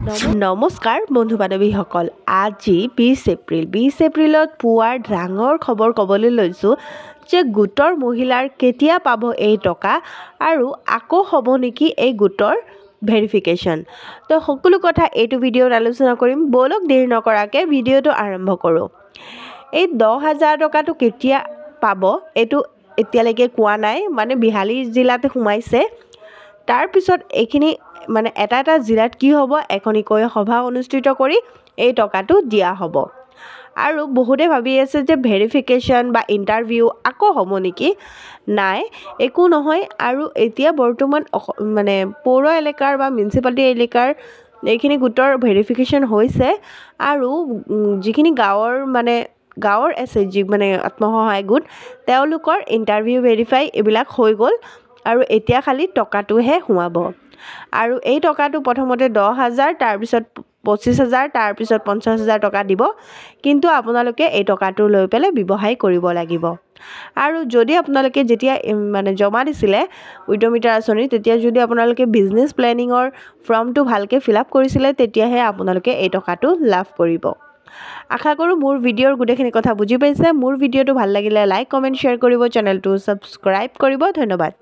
নমস্কাৰ বন্ধু বান্ধৱীসকল, আজি 20 এপ্ৰিলত পুৱাৰ ডাঙৰ খবৰ ক'বলৈ লৈছোঁ যে গোটৰ মহিলাৰ কেতিয়া পাব এই টকা আৰু আকৌ হ'ব নেকি এই গোটৰ ভেৰিফিকেশ্যন। তো সকলো কথা এইটো ভিডিঅ'ত আলোচনা কৰিম। ব'লক দেৰি নকৰাকৈ ভিডিঅ'টো আৰম্ভ কৰোঁ। এই 10,000 টকাটো কেতিয়া পাব এইটো এতিয়ালৈকে কোৱা নাই, মানে 42 জিলাতে সোমাইছে। তাৰপিছত এইখিনি মানে এটা জিলাত কি হ'ব, এখনিকৈ সভা অনুষ্ঠিত কৰি এই টকাটো দিয়া হ'ব। আৰু বহুতে ভাবি আছে যে ভেৰিফিকেশ্যন বা ইণ্টাৰভিউ আকৌ হ'ব নেকি। নাই, একো নহয়। আৰু এতিয়া বৰ্তমান মানে পৌৰ এলেকাৰ বা মিউনিচিপালিটি এলেকাৰ এইখিনি গোটৰ ভেৰিফিকেশ্যন হৈছে আৰু যিখিনি গাঁৱৰ SHG মানে আত্মসহায়ক গোট, তেওঁলোকৰ ইণ্টাৰভিউ ভেৰিফাই এইবিলাক হৈ গ'ল আৰু এতিয়া খালি টকাটোহে সোমাব। আৰু এই টকাটো প্ৰথমতে 10,000, তাৰপিছত 25,000, তাৰপিছত 50,000 টকা দিব। কিন্তু আপোনালোকে এই টকাটো লৈ পেলাই ব্যৱসায় কৰিব লাগিব। আৰু যদি আপোনালোকে যেতিয়া মানে জমা দিছিলে উদ্যমিতা আঁচনি, তেতিয়া যদি আপোনালোকে বিজনেছ প্লেনিঙৰ ফৰ্মটো ভালকৈ ফিল আপ কৰিছিলে, তেতিয়াহে আপোনালোকে এই টকাটো লাভ কৰিব। আশা কৰোঁ মোৰ ভিডিঅ'ৰ গোটেইখিনি কথা বুজি পাইছে। মোৰ ভিডিঅ'টো ভাল লাগিলে লাইক, কমেণ্ট, শ্বেয়াৰ কৰিব, চেনেলটো ছাবস্ক্ৰাইব কৰিব। ধন্যবাদ।